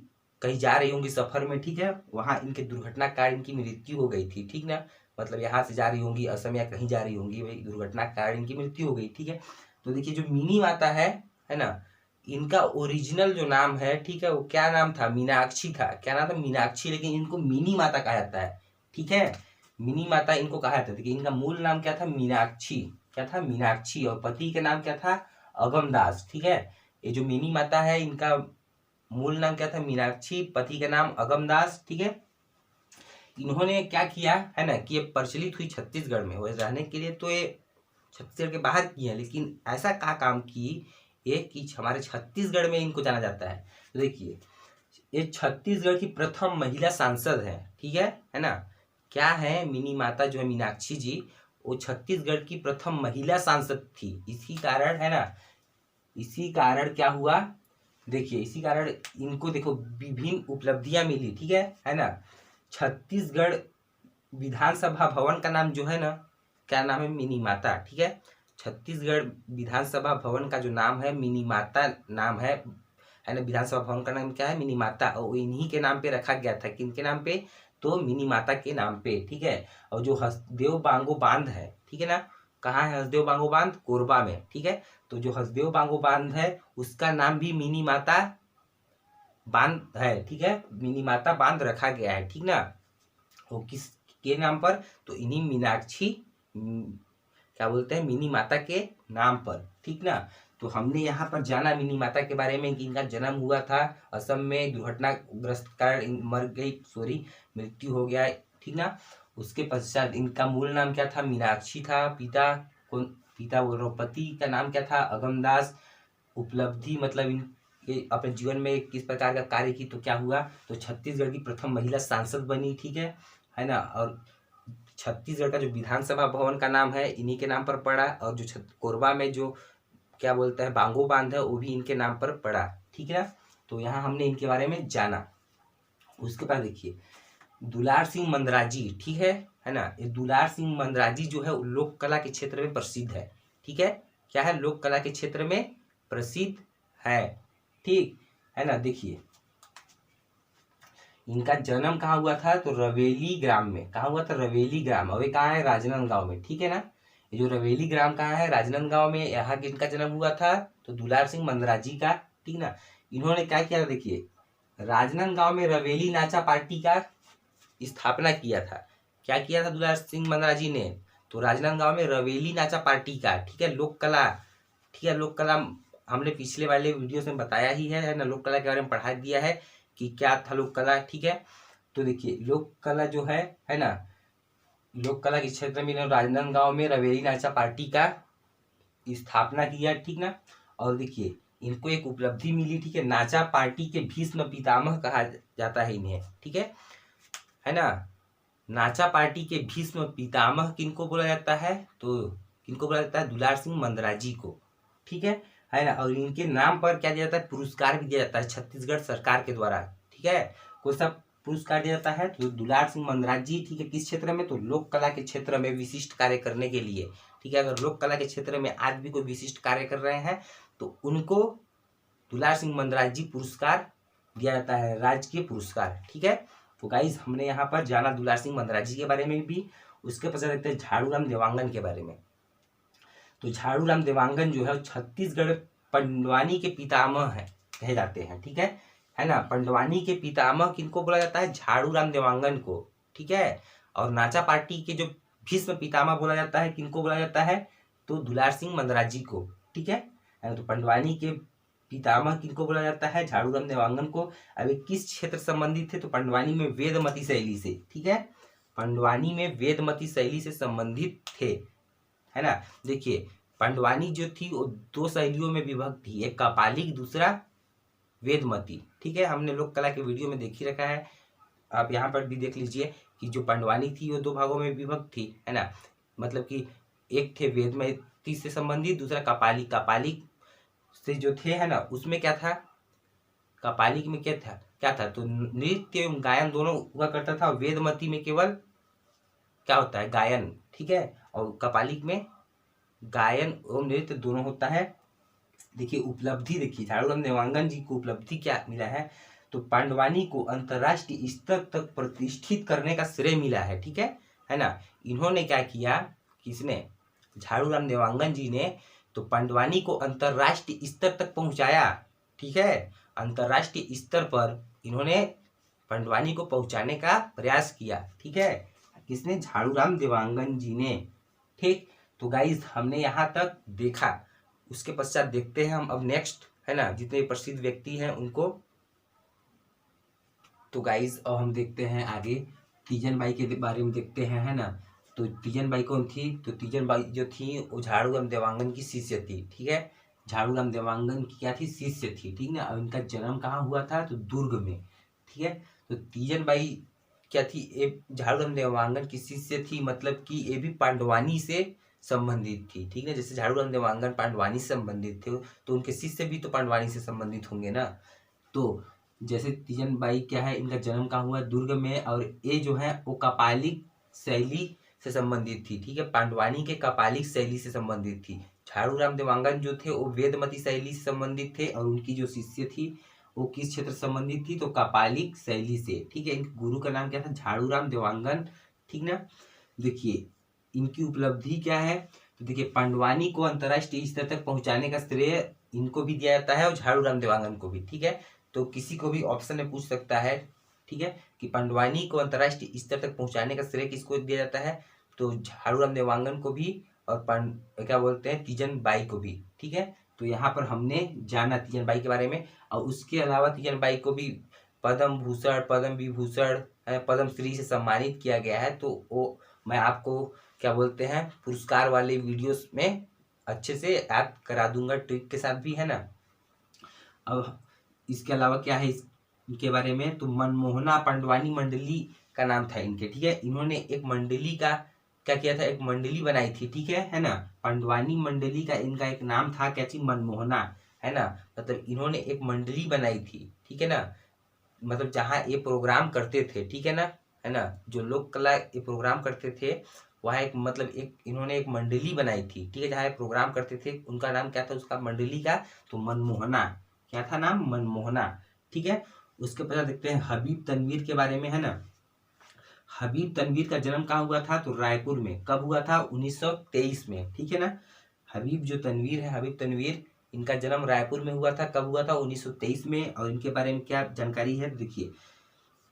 कहीं जा रही होंगी सफर में, ठीक है, वहां इनके दुर्घटना कारण इनकी मृत्यु हो गई थी, ठीक ना, मतलब यहाँ से जा रही होंगी असम या कहीं जा रही होंगी, वही दुर्घटना कारण इनकी मृत्यु हो गई, ठीक है। तो देखिए जो मिनी माता है ना, इनका ओरिजिनल जो नाम है, ठीक है, वो क्या नाम था, मीनाक्षी था, क्या नाम था, मीनाक्षी, लेकिन इनको मिनी माता कहा जाता है, ठीक है, मिनी माता इनको कहा जाता है। देखिए इनका मूल नाम क्या था, मीनाक्षी, क्या था, मीनाक्षी, और पति का नाम क्या था, अगमदास, ठीक है। ये जो मिनी माता है इनका मूल नाम क्या था, मीनाक्षी, पति का नाम अगमदास, ठीक है। इन्होंने क्या किया है ना कि ये प्रचलित हुई छत्तीसगढ़ में, वो रहने के लिए तो ये छत्तीसगढ़ के बाहर की है, लेकिन ऐसा क्या काम की ये कि हमारे छत्तीसगढ़ में इनको जाना जाता है। तो देखिए ये छत्तीसगढ़ की प्रथम महिला सांसद है, ठीक है ना। क्या है, मिनी माता जो है मीनाक्षी जी, वो छत्तीसगढ़ की प्रथम महिला सांसद थी। इसी कारण है ना, इसी कारण क्या हुआ, देखिए इसी कारण इनको देखो विभिन्न उपलब्धियां मिली, ठीक है ना। छत्तीसगढ़ विधानसभा भवन का नाम जो है ना, क्या नाम है, मिनी माता, ठीक है। छत्तीसगढ़ विधानसभा भवन का जो नाम है मिनी माता नाम है ना, विधानसभा भवन का नाम क्या है, मिनी माता, और इन्हीं के नाम पे रखा गया था, किनके नाम पे, तो मिनी माता के नाम पे, ठीक है। और जो हसदेव बांगो बांध है, ठीक है ना, कहाँ है हसदेव बांगो बांध, कोरबा में, ठीक है। तो जो हसदेव बांगो बांध है उसका नाम भी मिनी माता बांध है, ठीक है, मिनी माता बांध रखा गया है, ठीक ना। वो किस के नाम पर, तो इन्हीं मीनाक्षी क्या बोलते हैं, मिनी माता के नाम पर, ठीक ना। तो हमने यहाँ पर जाना मिनी माता के बारे में कि इनका जन्म हुआ था असम में, दुर्घटनाग्रस्त कारण मर गई, सॉरी मृत्यु हो गया, ठीक ना। उसके पश्चात इनका मूल नाम क्या था, मीनाक्षी था, पिता बोल रहा हूँ, पति का नाम क्या था, अगमदास। उपलब्धि मतलब ये अपने जीवन में किस प्रकार का कार्य की, तो क्या हुआ, तो छत्तीसगढ़ की प्रथम महिला सांसद बनी, ठीक है ना। और छत्तीसगढ़ का जो विधानसभा भवन का नाम है इन्हीं के नाम पर पड़ा, और जो कोरबा में जो क्या बोलते हैं बांगो बांध है वो भी इनके नाम पर पड़ा, ठीक है ना। तो यहाँ हमने इनके बारे में जाना। उसके बाद देखिए दुलार सिंह मंदराजी, ठीक है ना। ये दुलार सिंह मंदराजी जो है लोक कला के क्षेत्र में प्रसिद्ध है, ठीक है, क्या है, लोक कला के क्षेत्र में प्रसिद्ध है, ठीक है ना। देखिए इनका जन्म कहाँ हुआ था, तो रवेली ग्राम में, कहाँ हुआ था, रवेली ग्राम, और ये कहाँ है, राजनांदगांव में, ठीक है ना। ये जो रवेली ग्राम कहाँ है, राजनांदगांव में, यहाँ किनका जन्म हुआ था, तो दुलार सिंह मंदराजी का, ठीक ना। इन्होंने क्या किया, देखिए राजनांदगांव में रवेली नाचा पार्टी का स्थापना किया था। क्या किया था दुलार सिंह मंदराजी ने, तो राजनांदगांव में रवेली नाचा पार्टी का, ठीक है, लोक कला, ठीक है, लोक कला हमने पिछले वाले वीडियो में बताया ही है ना, लोक कला के बारे में पढ़ा दिया है कि क्या था लोक कला, ठीक है। तो देखिए लोक कला जो है ना, लोक कला के क्षेत्र में राजनांदगांव में रवेली नाचा पार्टी का स्थापना किया, ठीक ना। और देखिए इनको एक उपलब्धि मिली, ठीक है, नाचा पार्टी के भीष्म पितामह कहा जाता है इन्हें, ठीक है ना। नाचा पार्टी के भीष्म पितामह किनको बोला जाता है, तो किनको बोला जाता है, दुलार सिंह मंदराजी को, ठीक है ना। और इनके नाम पर क्या दिया जाता है, पुरस्कार भी दिया जाता है छत्तीसगढ़ सरकार के द्वारा, ठीक है। कौन सा पुरस्कार दिया जाता है, तो दुलार सिंह मंदराजी, ठीक है, किस क्षेत्र में, तो लोक कला के क्षेत्र में विशिष्ट कार्य करने के लिए, ठीक है। अगर लोक कला के क्षेत्र में आज भी कोई विशिष्ट कार्य कर रहे हैं तो उनको दुलार सिंह मंदराजी पुरस्कार दिया जाता है, राजकीय पुरस्कार, ठीक है। तो गाइज हमने यहाँ पर जाना दुलार सिंह मंदराजी के बारे में भी। उसके पश्चात देखते हैं झाड़ूराम देवांगन के बारे में। तो झाड़ूराम देवांगन जो है छत्तीसगढ़ पंडवानी के पितामह है कहे जाते हैं, ठीक है ना। पंडवानी के पितामह किनको बोला जाता है, झाड़ूराम देवांगन को, ठीक है। और नाचा पार्टी के जो भीष्म पितामह बोला जाता है किनको बोला जाता है, तो दुलार सिंह मंदराजी को, ठीक है। तो पंडवानी के पितामह किनको बोला जाता है, झाड़ूराम देवांगन को। अब ये किस क्षेत्र संबंधित थे, तो पंडवानी में वेदमती शैली से, ठीक है, पंडवानी में वेदमती शैली से संबंधित थे, है ना। देखिए पंडवानी जो थी वो दो शैलियों में विभक्त थी, एक कपालिक दूसरा वेदमती, ठीक है। हमने लोक कला के वीडियो में देख ही रखा है, आप यहाँ पर भी देख लीजिए कि जो पंडवानी थी वो दो भागों में विभक्त थी, है ना। मतलब कि एक थे वेदमती से संबंधित, दूसरा कपालिक। कपालिक से जो थे है ना उसमें क्या था, कपालिक में क्या था, तो नृत्य एवं गायन दोनों हुआ करता था। वेदमती में केवल क्या होता है, गायन, ठीक है। और कपालिक में गायन एवं नृत्य दोनों होता है। देखिए उपलब्धि, देखिए झाड़ूराम देवांगन जी को उपलब्धि क्या मिला है, तो पांडवानी को अंतर्राष्ट्रीय स्तर तक प्रतिष्ठित करने का श्रेय मिला है, ठीक है ना। इन्होंने क्या किया, किसने, झाड़ूराम देवांगन जी ने तो पांडवानी को अंतर्राष्ट्रीय स्तर तक पहुंचाया, ठीक है। अंतर्राष्ट्रीय स्तर पर इन्होंने पांडवानी को पहुंचाने का प्रयास किया, ठीक है, किसने, झाड़ूराम देवांगन जी ने, ठीक। तो गाइस हमने यहाँ तक देखा, उसके पश्चात देखते हैं हम अब नेक्स्ट, है ना, जितने प्रसिद्ध व्यक्ति हैं उनको। तो गाइस अब हम देखते हैं आगे तीजन बाई के बारे में देखते हैं, है ना। तो तीजन बाई कौन थी, तो तीजन बाई जो थी वो झाड़ूराम देवांगन की शिष्य थी, ठीक है। झाड़ूराम देवांगन की क्या थी, शिष्य थी, ठीक ना। और इनका जन्म कहाँ हुआ था, तो दुर्ग में, ठीक है। तो तीजन बाई क्या थी, ये झाड़ूराम देवांगन की शिष्य थी, मतलब कि ये भी पांडवानी से संबंधित थी, ठीक है। जैसे झाड़ूराम देवांगन पांडवानी से संबंधित थे, तो उनके शिष्य भी तो पांडवानी से संबंधित होंगे ना। तो जैसे तीजन बाई क्या है, इनका जन्म कहाँ हुआ, दुर्ग में, और ये जो है वो कपालिक शैली से संबंधित थी, ठीक है। पांडवानी के कपालिक शैली से संबंधित थी। झाड़ूराम देवांगन जो थे वो वेदमती शैली से संबंधित थे, और उनकी जो शिष्य थी वो किस क्षेत्र से संबंधित थी, तो कपालिक शैली से, ठीक है। इनके गुरु का नाम क्या था, झाड़ूराम देवांगन, ठीक ना। देखिए इनकी उपलब्धि क्या है, तो देखिए पांडवानी को अंतर्राष्ट्रीय स्तर तक पहुंचाने का श्रेय इनको भी दिया जाता है और झाड़ूराम देवांगन को भी, ठीक है। तो किसी को भी ऑप्शन में पूछ सकता है, ठीक है, कि पांडवानी को अंतर्राष्ट्रीय स्तर तक पहुंचाने का श्रेय किसको दिया जाता है, तो झाड़ूराम देवांगन को भी, और क्या बोलते हैं, तीजन बाई को भी, ठीक है। तो यहाँ पर हमने जाना तीजन बाई के बारे में, और उसके अलावा तीजन बाई को भी पद्म भूषण, पद्म विभूषण, पद्म श्री से सम्मानित किया गया है। तो वो मैं आपको क्या बोलते हैं पुरस्कार वाले वीडियोस में अच्छे से याद करा दूंगा, ट्रिक के साथ भी, है ना। अब इसके अलावा क्या है इनके बारे में, तो मनमोहना पांडवानी मंडली का नाम था इनके, ठीक है। इन्होंने एक मंडली का क्या किया था, एक मंडली बनाई थी, ठीक है ना। पांडवानी मंडली का इनका एक नाम था, क्या चीज, मनमोहना, है ना। मतलब इन्होंने एक मंडली बनाई थी, ठीक है ना, मतलब जहाँ ये प्रोग्राम करते थे, ठीक है ना, है ना, जो लोक कला ये प्रोग्राम करते थे वहाँ एक, मतलब एक इन्होंने एक मंडली बनाई थी, ठीक है, जहाँ ये प्रोग्राम करते थे, उनका नाम क्या था उसका मंडली का, तो मनमोहना, क्या था नाम, मनमोहना, ठीक है। उसके पश्चात देखते हैं हबीब तनवीर के बारे में, है ना। हबीब तनवीर का जन्म कहाँ हुआ था, तो रायपुर में, कब हुआ था, 1923 में, ठीक है ना। हबीब जो तनवीर है, हबीब तनवीर, इनका जन्म रायपुर में हुआ था, कब हुआ था, 1923 में। और इनके बारे में क्या जानकारी है, देखिए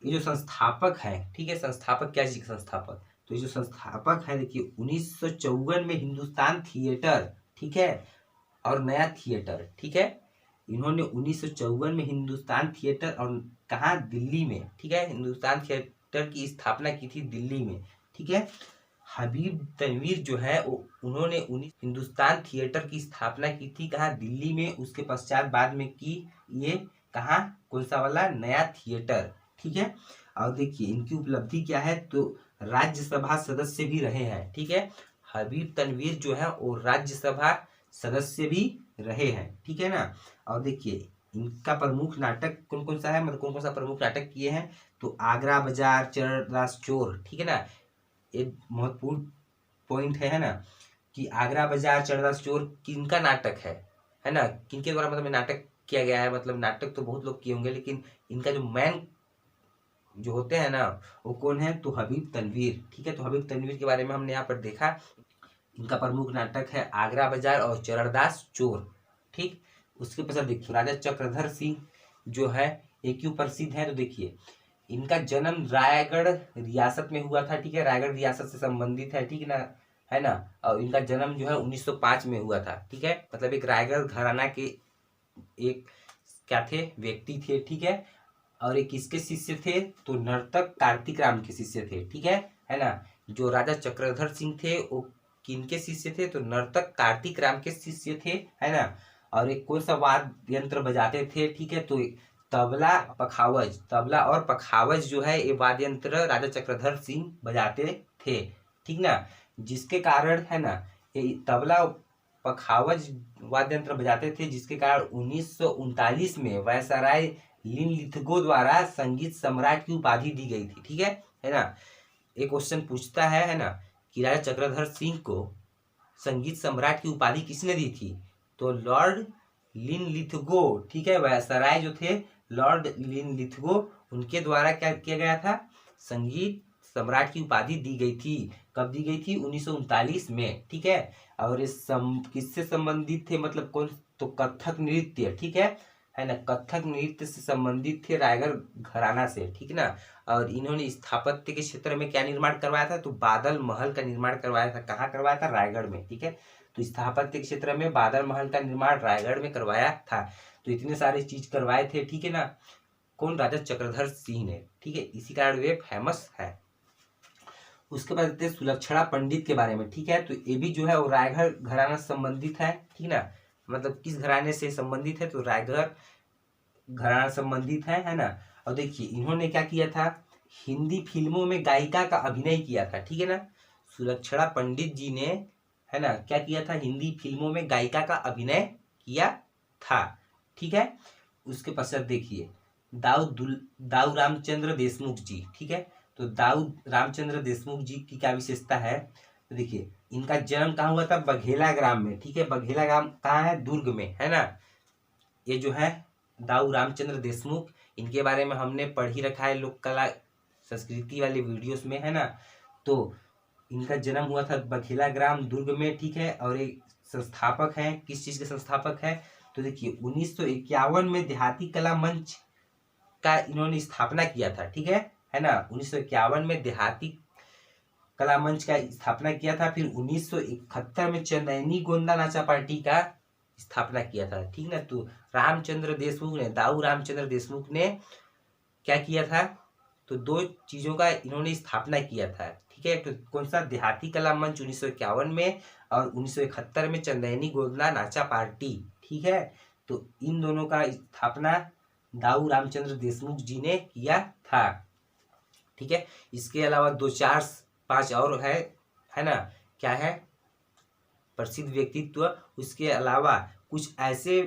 ये जो संस्थापक है, ठीक है, संस्थापक क्या चीज संस्थापक, तो ये जो संस्थापक है, देखिए 1954 में हिंदुस्तान थिएटर, ठीक है, और नया थिएटर, ठीक है, इन्होंने 1954 में हिंदुस्तान थिएटर, और कहाँ, दिल्ली में, ठीक है, हिंदुस्तान थिएटर की स्थापना की थी दिल्ली में, ठीक है। हबीब तनवीर जो है वो उन्होंने हिंदुस्तान थिएटर की स्थापना की थी, कहाँ, दिल्ली में। उसके पश्चात बाद में की ये कहाँ, कौन सा वाला, नया थिएटर, ठीक है। और देखिए इनकी उपलब्धि क्या है, तो राज्यसभा सदस्य भी रहे हैं, ठीक है। हबीब तनवीर जो है वो राज्यसभा सदस्य भी रहे हैं, ठीक है ना। और देखिए इनका प्रमुख नाटक कौन कौन सा है, मतलब कौन कौन सा प्रमुख नाटक किए हैं, तो आगरा बाजार, चरदास चोर, ठीक है ना। एक महत्वपूर्ण पॉइंट है ना, कि आगरा बाजार, चरदास चोर किनका नाटक है ना, किनके द्वारा मतलब नाटक किया गया है, मतलब नाटक तो बहुत लोग किए होंगे, लेकिन इनका जो मैन जो होते हैं ना वो कौन है, तो हबीब तनवीर, ठीक है। तो हबीब तनवीर के बारे में हमने यहाँ पर देखा, इनका प्रमुख नाटक है आगरा बाजार और चरदास चोर, ठीक। उसके पश्चात देखिए राजा चक्रधर सिंह जो है ये क्यों प्रसिद्ध है, तो देखिए इनका जन्म रायगढ़ रियासत में हुआ था, ठीक है, रायगढ़ रियासत से संबंधित है, ठीक ना, है ना। और इनका जन्म जो है 1905 में हुआ था, ठीक है, मतलब एक रायगढ़ घराना के एक क्या थे, व्यक्ति थे, ठीक है। और एक किसके शिष्य थे, तो नर्तक कार्तिक राम के शिष्य थे, ठीक है ना। जो राजा चक्रधर सिंह थे वो किनके शिष्य थे, तो नर्तक कार्तिक राम के शिष्य थे, है ना। और एक कौन सा वाद्य यंत्र बजाते थे, ठीक है, तो तबला पखावज, तबला और पखावज जो है ये वाद्य यंत्र राजा चक्रधर सिंह बजाते थे, ठीक ना। जिसके कारण, है ना, ये तबला पखावज वाद्य यंत्र बजाते थे, जिसके कारण 1939 में वायसराय लिनलिथगो द्वारा संगीत सम्राट की उपाधि दी गई थी, ठीक है ना। एक क्वेश्चन पूछता है ना, कि राजा चक्रधर सिंह को संगीत सम्राट की उपाधि किसने दी थी, तो लॉर्ड लिनलिथगो, ठीक है, वायसराय जो थे लॉर्ड लिनलिथगो, उनके द्वारा क्या किया गया था, संगीत सम्राट की उपाधि दी गई थी। कब दी गई थी, 1939 में, ठीक है। और ये किससे संबंधित थे, मतलब कौन, तो कथक नृत्य, ठीक है ना, कथक नृत्य से संबंधित थे, रायगढ़ घराना से, ठीक है ना। और इन्होंने स्थापत्य के क्षेत्र में क्या निर्माण करवाया था, तो बादल महल का निर्माण करवाया था। कहाँ करवाया था, रायगढ़ में, ठीक है। तो स्थापत्य के क्षेत्र में बादल महल का निर्माण रायगढ़ में करवाया था। तो इतने सारे चीज करवाए थे, ठीक है ना, कौन, राजा चक्रधर सिंह ने, ठीक है, इसी कारण वे फेमस है। उसके बाद देखते हैं सुलक्षणा पंडित के बारे में, ठीक है। तो ये भी जो है वो रायगढ़ घराना से संबंधित है, ठीक ना, मतलब किस घराने से संबंधित है, तो रायगढ़ घराना संबंधित है ना। और देखिए इन्होंने क्या किया था, हिंदी फिल्मों में गायिका का अभिनय किया था, ठीक है ना। सुलक्षणा पंडित जी ने, है ना, क्या किया था, हिंदी फिल्मों में गायिका का अभिनय किया था, ठीक है। उसके पश्चात देखिए दाऊ रामचंद्र देशमुख जी, ठीक है। तो दाऊ रामचंद्र देशमुख जी की क्या विशेषता है, तो देखिए इनका जन्म कहाँ हुआ था, बघेला ग्राम में, ठीक है। बघेला ग्राम कहाँ है, दुर्ग में, है ना। ये जो है दाऊ रामचंद्र देशमुख, इनके बारे में हमने पढ़ ही रखा है लोक कला संस्कृति वाले वीडियोस में, है ना। तो इनका जन्म हुआ था बघेला ग्राम दुर्ग में, ठीक है। और एक संस्थापक हैं, किस चीज के संस्थापक है, तो देखिए 1951 में देहाती कला मंच का इन्होंने स्थापना किया था, ठीक है ना। 1951 में देहाती कला मंच का स्थापना किया था। फिर 1971 में चंदैनी गोंदा नाचा पार्टी का स्थापना किया था, ठीक ना। तो रामचंद्र देशमुख ने, दाऊ रामचंद्र देशमुख ने क्या किया था, तो दो चीजों का इन्होंने स्थापना किया था, ठीक है। तो कौन सा, देहाती कला मंच 1951 में, और 1971 में चंदैनी गोंदा नाचा पार्टी, ठीक है। तो इन दोनों का स्थापना दाऊ रामचंद्र देशमुख जी ने किया था, ठीक है। इसके अलावा 2 4 5 और है ना, क्या है, प्रसिद्ध व्यक्तित्व। उसके अलावा कुछ ऐसे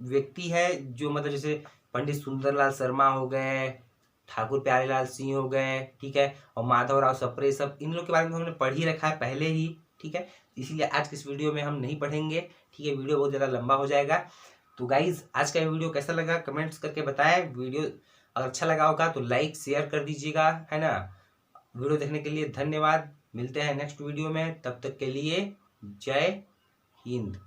व्यक्ति है जो मतलब जैसे पंडित सुंदरलाल शर्मा हो गए, ठाकुर प्यारेलाल सिंह हो गए, ठीक है, और माधवराव सप्रे, सब इन लोग के बारे में हमने पढ़ ही रखा है पहले ही, ठीक है। इसीलिए आज के इस वीडियो में हम नहीं पढ़ेंगे, ठीक है, वीडियो बहुत ज़्यादा लंबा हो जाएगा। तो गाइज आज का वीडियो कैसा लगा कमेंट्स करके बताएं। वीडियो अगर अच्छा लगा होगा तो लाइक शेयर कर दीजिएगा, है ना। वीडियो देखने के लिए धन्यवाद, मिलते हैं नेक्स्ट वीडियो में, तब तक के लिए जय हिंद।